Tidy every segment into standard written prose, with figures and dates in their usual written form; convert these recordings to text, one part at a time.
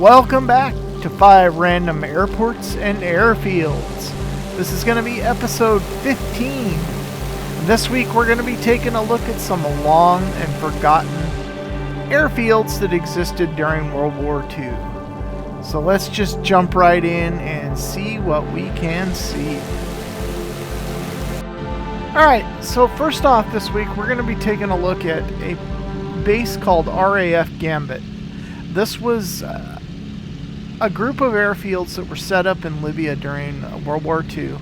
Welcome back to 5 Random Airports and Airfields. This is going to be episode 15. This week we're going to be taking a look at some long and forgotten airfields that existed during World War II. So let's just jump right in and see what we can see. Alright, so first off this week we're going to be taking a look at a base called RAF Gambit. This was a group of airfields that were set up in Libya during World War II.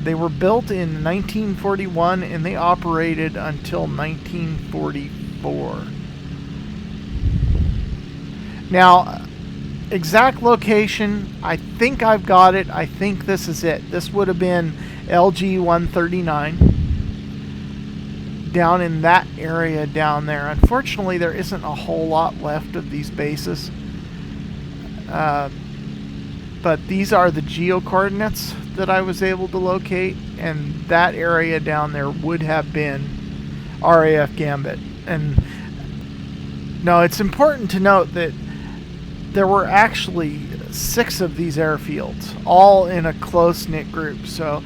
They were built in 1941 and they operated until 1944. Now, exact location, I think I've got it. I think this is it. This would have been LG139 down in that area down there. Unfortunately, there isn't a whole lot left of these bases. But these are the geo coordinates that I was able to locate, and that area down there would have been RAF Gambit. And no, it's important to note that there were actually 6 of these airfields, all in a close-knit group. So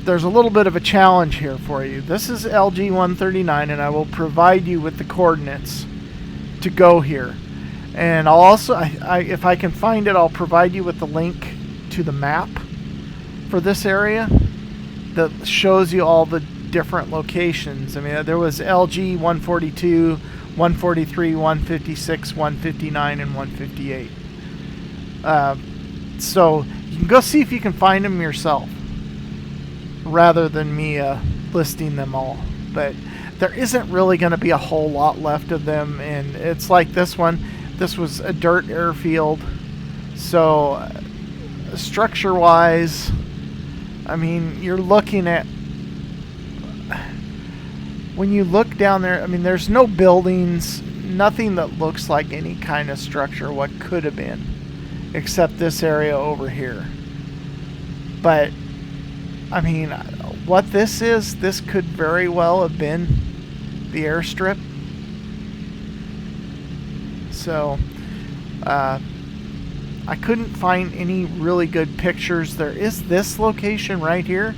there's a little bit of a challenge here for you. This is LG139, and I will provide you with the coordinates to go here. And I'll also, if I can find it, I'll provide you with the link to the map for this area that shows you all the different locations. I mean, there was LG 142, 143, 156, 159, and 158. So you can go see if you can find them yourself, rather than me listing them all. But there isn't really going to be a whole lot left of them, and it's like this one. This was a dirt airfield, so structure-wise, I mean, you're looking at, when you look down there, I mean, there's no buildings, nothing that looks like any kind of structure, what could have been, except this area over here. But, I mean, what this is, this could very well have been the airstrip. So, I couldn't find any really good pictures. There is this location right here,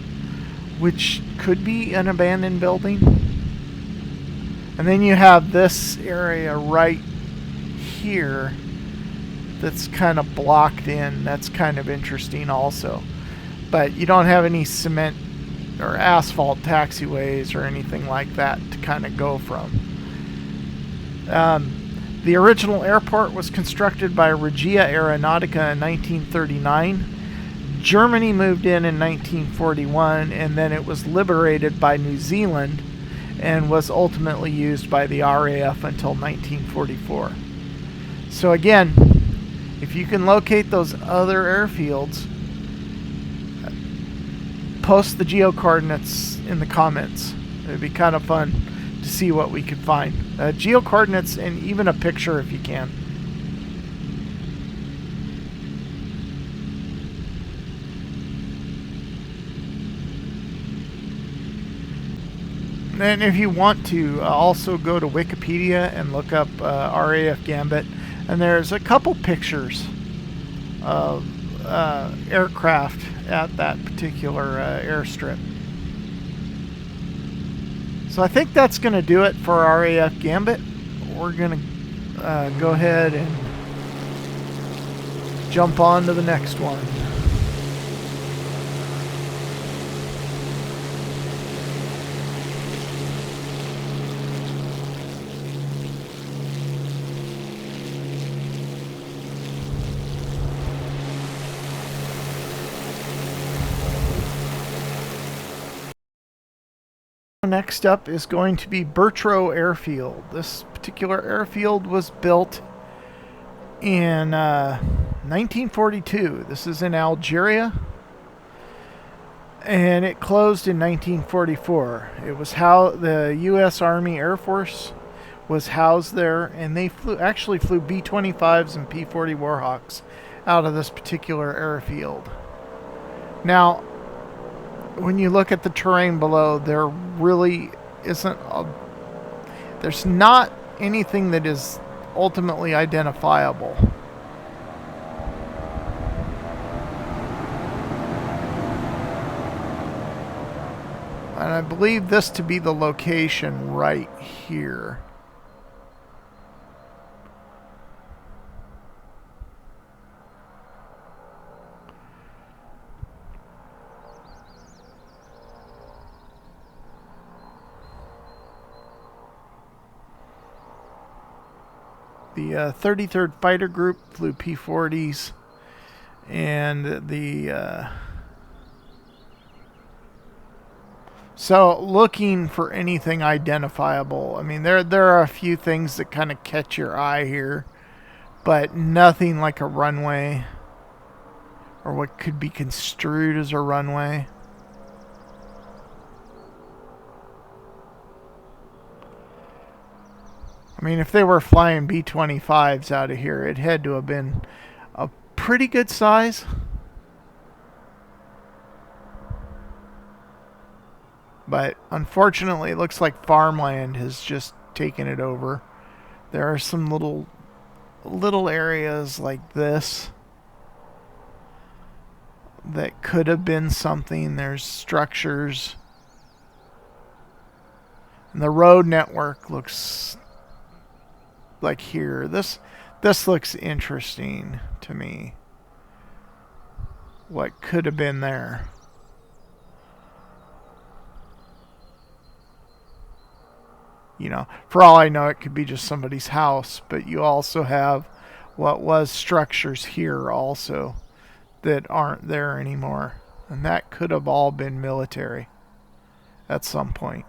which could be an abandoned building. And then you have this area right here that's kind of blocked in. That's kind of interesting also. But you don't have any cement or asphalt taxiways or anything like that to kind of go from. The original airport was constructed by Regia Aeronautica in 1939. Germany moved in 1941, and then it was liberated by New Zealand and was ultimately used by the RAF until 1944. So again, if you can locate those other airfields, post the geo coordinates in the comments. It'd be kind of fun to see what we could find. Geo coordinates and even a picture if you can. And if you want to, also go to Wikipedia and look up RAF Gambit, and there's a couple pictures of aircraft at that particular airstrip. So I think that's going to do it for RAF Gambit. We're going to go ahead and jump on to the next one. Next up is going to be Berber Airfield. This particular airfield was built in 1942. This is in Algeria, and it closed in 1944. It was how the U.S. Army Air Force was housed there, and they actually flew B-25s and P-40 Warhawks out of this particular airfield. Now, when you look at the terrain below, there really isn't there's not anything that is ultimately identifiable. And I believe this to be the location right here. The 33rd Fighter Group flew P-40s, and the so looking for anything identifiable. I mean, there are a few things that kind of catch your eye here, but nothing like a runway or what could be construed as a runway. I mean, if they were flying B-25s out of here, it had to have been a pretty good size. But unfortunately, it looks like farmland has just taken it over. There are some little areas like this that could have been something. There's structures. And the road network looks like here. This looks interesting to me. What could have been there? You know, for all I know, it could be just somebody's house, but you also have what was structures here also that aren't there anymore. And that could have all been military at some point.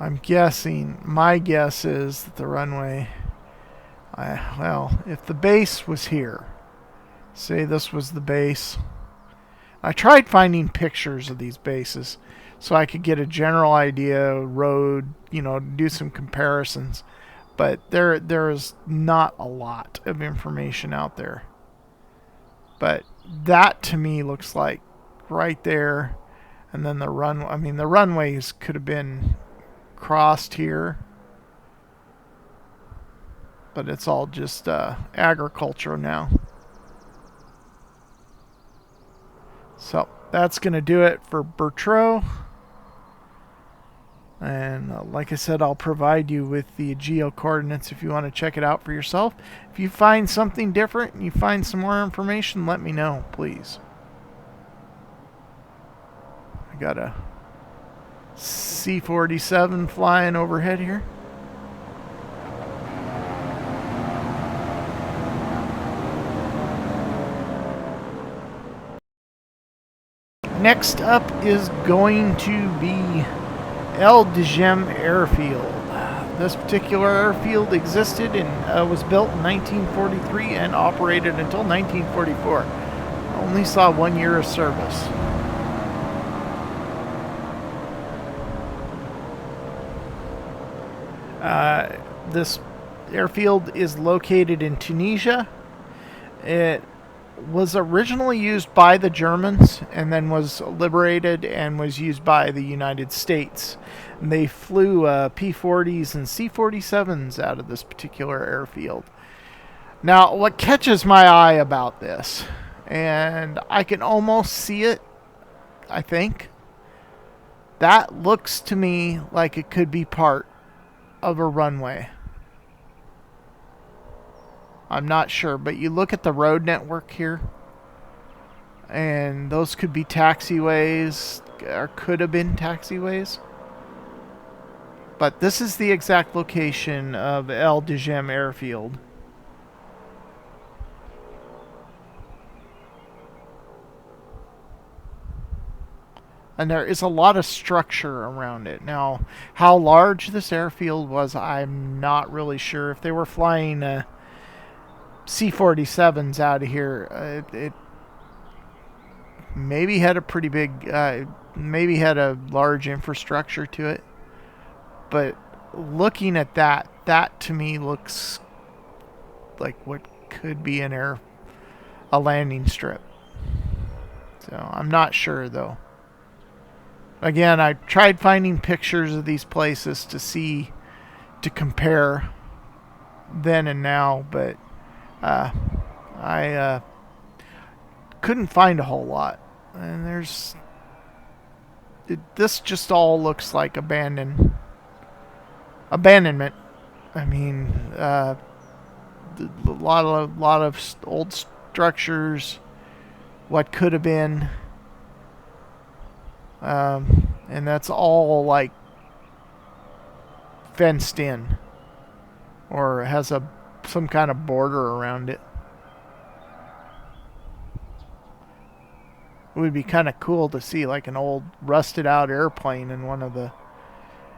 I'm guessing, my guess is that the runway, well, if the base was here, say this was the base. I tried finding pictures of these bases so I could get a general idea, road, you know, do some comparisons. But there is not a lot of information out there. But that to me looks like right there. And then the runway, I mean, the runways could have been crossed here, but it's all just agriculture now. So that's gonna do it for Bertreau, and like I said, I'll provide you with the geo coordinates if you want to check it out for yourself. If you find something different and you find some more information, let me know, please. I got a C-47 flying overhead here. Next up is going to be Lde Airfield. This particular airfield existed and was built in 1943 and operated until 1944. Only saw 1 year of service. This airfield is located in Tunisia. It was originally used by the Germans and then was liberated and was used by the United States. And they flew P-40s and C-47s out of this particular airfield. Now, what catches my eye about this, and I can almost see it, I think, that looks to me like it could be part of a runway. I'm not sure, but you look at the road network here, and those could be taxiways, or could have been taxiways. But this is the exact location of Lde Airfield. And there is a lot of structure around it. Now, how large this airfield was, I'm not really sure. If they were flying C-47s out of here, it maybe had a pretty big, maybe had a large infrastructure to it. But looking at that to me looks like what could be a landing strip. So I'm not sure though. Again, I tried finding pictures of these places to compare then and now, but I couldn't find a whole lot. And this just all looks like abandonment. I mean, a lot of old structures, what could have been, and that's all like fenced in or has some kind of border around it. It would be kind of cool to see like an old rusted out airplane in one of the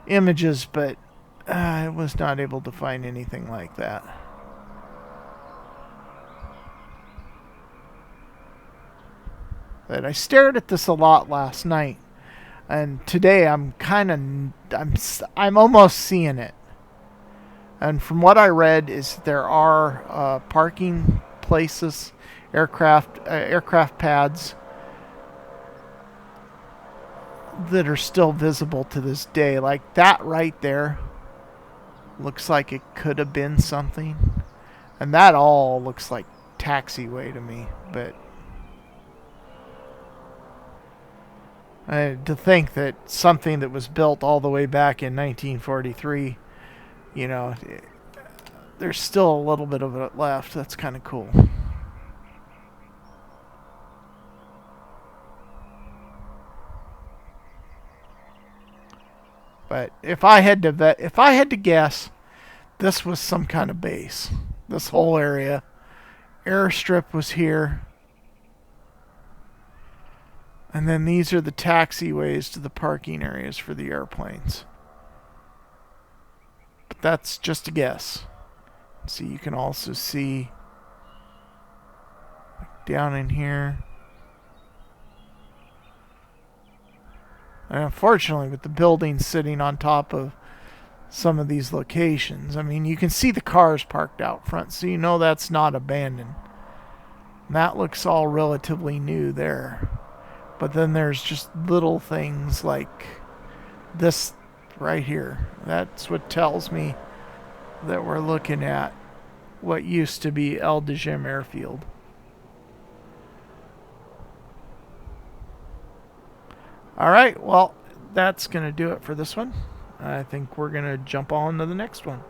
images, but I was not able to find anything like that. But I stared at this a lot last night, and today I'm almost seeing it. And from what I read, is there are parking places, aircraft pads that are still visible to this day. Like that right there looks like it could have been something, and that all looks like taxiway to me. But to think that something that was built all the way back in 1943, you know, there's still a little bit of it left. That's kind of cool. But if I had to guess, this was some kind of base. This whole area, airstrip was here, and then these are the taxiways to the parking areas for the airplanes. But that's just a guess. See, you can also see down in here. And unfortunately, with the buildings sitting on top of some of these locations, I mean, you can see the cars parked out front, so you know that's not abandoned. And that looks all relatively new there. But then there's just little things like this right here. That's what tells me that we're looking at what used to be Lde Airfield. Alright, well, that's going to do it for this one. I think we're going to jump on to the next one.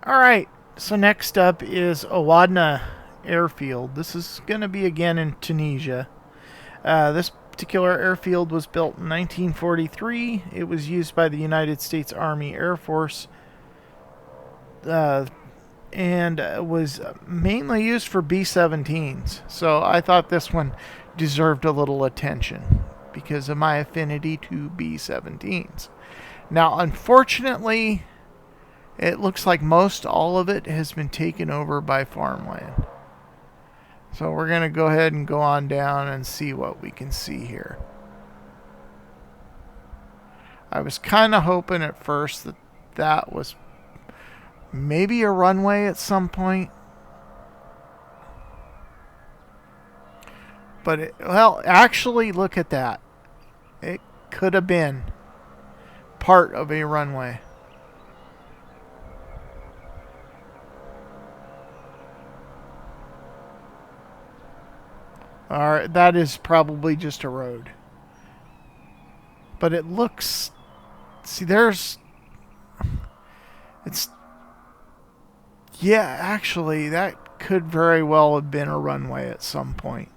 Alright, so next up is Wahna Airfield. This is going to be again in Tunisia. This particular airfield was built in 1943. It was used by the United States Army Air Force. And was mainly used for B-17s. So I thought this one deserved a little attention because of my affinity to B-17s. Now, unfortunately, it looks like most all of it has been taken over by farmland. So we're going to go ahead and go on down and see what we can see here. I was kind of hoping at first that that was maybe a runway at some point. But, well, actually, look at that. It could have been part of a runway. Alright, that is probably just a road. But it looks... See, there's... It's... Yeah, actually, that could very well have been a runway at some point.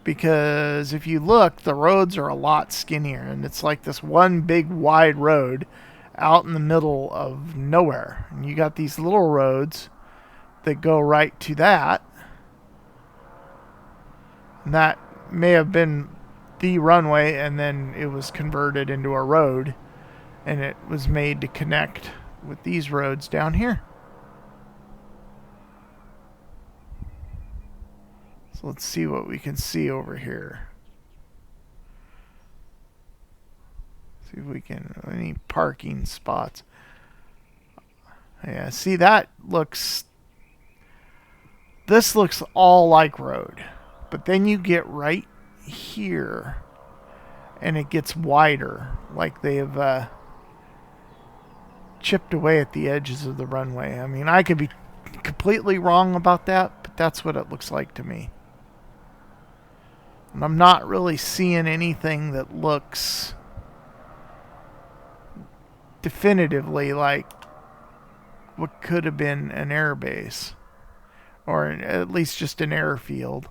Because if you look, the roads are a lot skinnier. And it's like this one big wide road out in the middle of nowhere. And you got these little roads that go right to that. And that may have been the runway, and then it was converted into a road. And it was made to connect with these roads down here. So let's see what we can see over here. See if we can, any parking spots. Yeah, see that looks, this looks all like road. But then you get right here and it gets wider, like they've chipped away at the edges of the runway. I mean, I could be completely wrong about that, but that's what it looks like to me. And I'm not really seeing anything that looks definitively like what could have been an air base, or at least just an airfield.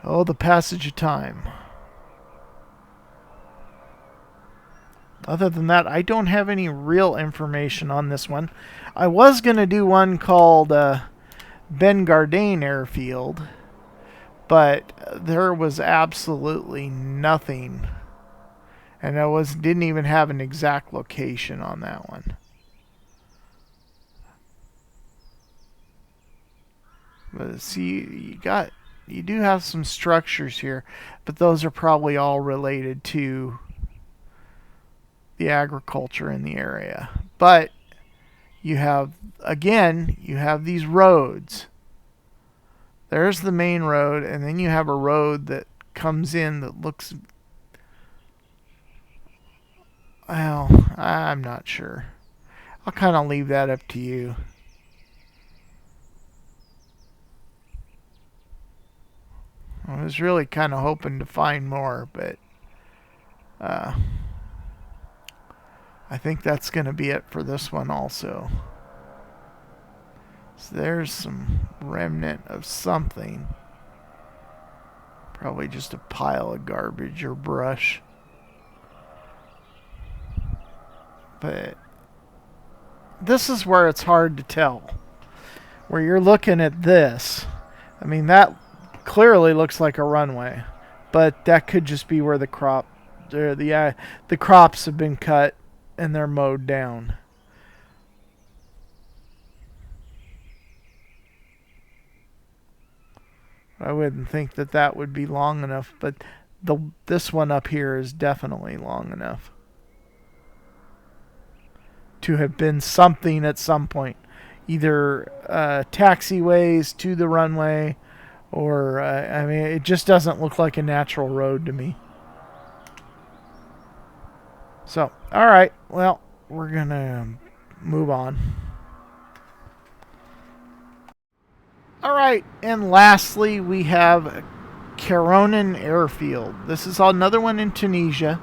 Oh, the passage of time. Other than that, I don't have any real information on this one. I was going to do one called Ben Gardain Airfield, but there was absolutely nothing. And I didn't even have an exact location on that one. But see, you do have some structures here, but those are probably all related to the agriculture in the area. But you have, again, you have these roads. There's the main road, and then you have a road that comes in that looks, well, I'm not sure. I'll kind of leave that up to you. I was really kind of hoping to find more, but I think that's going to be it for this one also. So there's some remnant of something. Probably just a pile of garbage or brush. But this is where it's hard to tell. Where you're looking at this, I mean, that clearly looks like a runway, but that could just be where the crops have been cut and they're mowed down. I wouldn't think that that would be long enough, but this one up here is definitely long enough to have been something at some point, either taxiways to the runway, or I mean, it just doesn't look like a natural road to me. So, all right, well, we're gonna move on. All right, and lastly, we have Kouin Airfield. This is another one in Tunisia.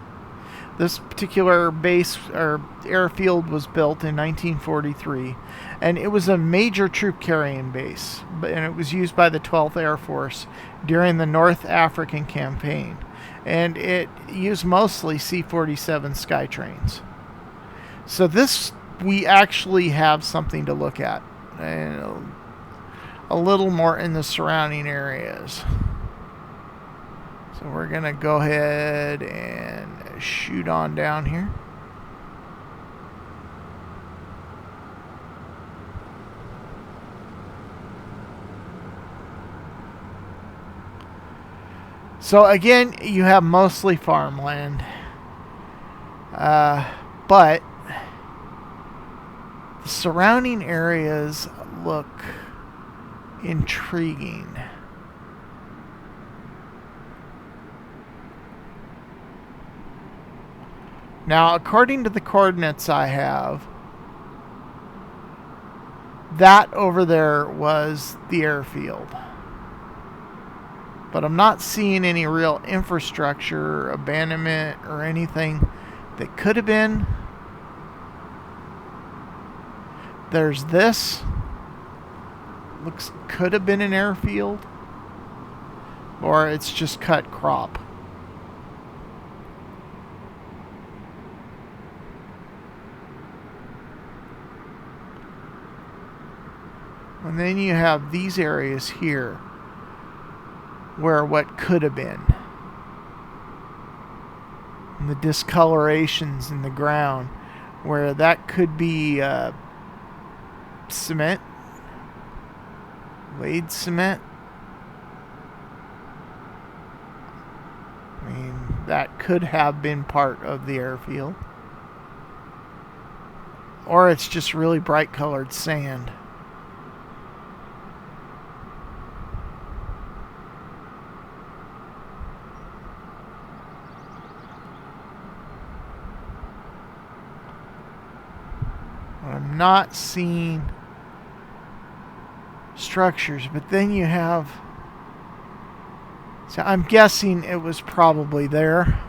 This particular base or airfield was built in 1943, and it was a major troop carrying base, and it was used by the 12th Air Force during the North African campaign, and it used mostly C-47 Skytrains. So this, we actually have something to look at, and a little more in the surrounding areas. So we're going to go ahead and shoot on down here. So again, you have mostly farmland. But the surrounding areas look intriguing. Now, according to the coordinates I have, that over there was the airfield. But I'm not seeing any real infrastructure, abandonment, or anything that could have been. There's this. Could have been an airfield, or it's just cut crop. And then you have these areas here where what could have been. and the discolorations in the ground, where that could be cement, laid cement. I mean, that could have been part of the airfield. Or it's just really bright colored sand. I'm not seeing structures, but then you have, so I'm guessing it was probably there.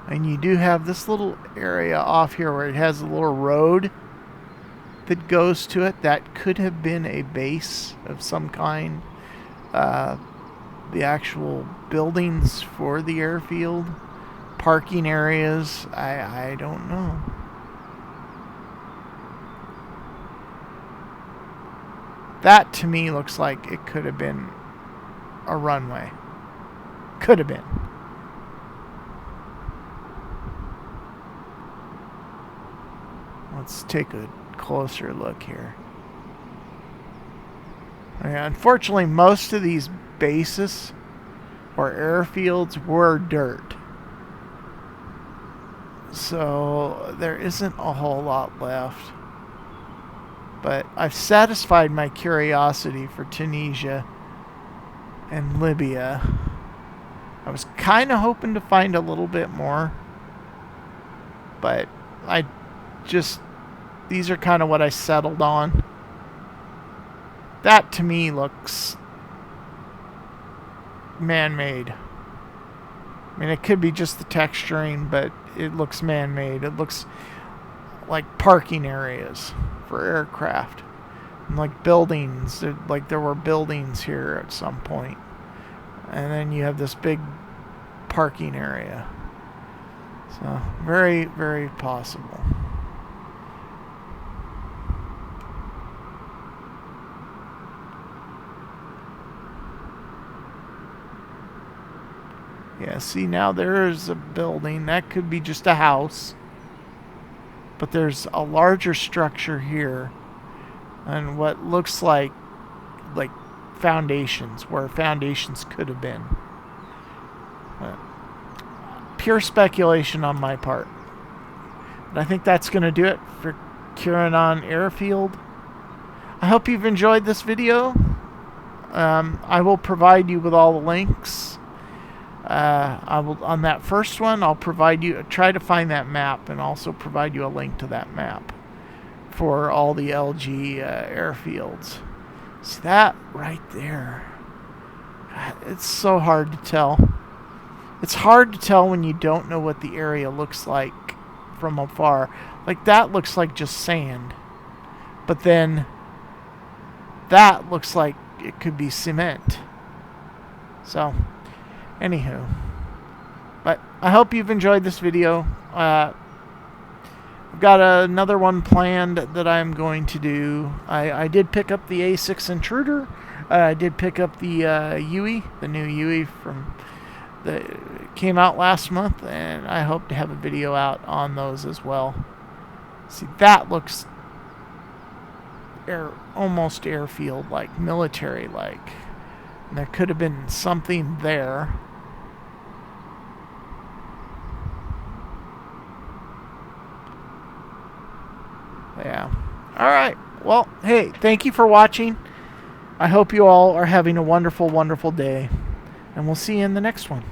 And you do have this little area off here where it has a little road that goes to it. That could have been a base of some kind. The actual buildings for the airfield, parking areas, I don't know. That to me looks like it could have been a runway. Could have been. Let's take a closer look here. Unfortunately, most of these bases or airfields were dirt. So there isn't a whole lot left. But I've satisfied my curiosity for Tunisia and Libya. I was kind of hoping to find a little bit more. But these are kind of what I settled on. That to me looks man-made. I mean, it could be just the texturing, but it looks man-made. It looks like parking areas for aircraft. And like buildings. Like there were buildings here at some point. And then you have this big parking area. So, very, very possible. Yeah, see, now there's a building. That could be just a house. But there's a larger structure here. And what looks like foundations, where foundations could have been. But pure speculation on my part. But I think that's going to do it for Kouin Airfield. I hope you've enjoyed this video. I will provide you with all the links. I will, on that first one, I'll provide you, try to find that map and also provide you a link to that map for all the LG airfields. See that right there? God, it's so hard to tell. It's hard to tell when you don't know what the area looks like from afar. Like that looks like just sand. But then that looks like it could be cement. So, anywho. But I hope you've enjoyed this video. I've got another one planned that I'm going to do. I did pick up the A6 Intruder. I did pick up the UE, the new UE from came out last month, and I hope to have a video out on those as well. See, that looks almost airfield like, military like. And there could have been something there. Yeah. Alright. Well, hey, thank you for watching. I hope you all are having a wonderful, wonderful day. And we'll see you in the next one.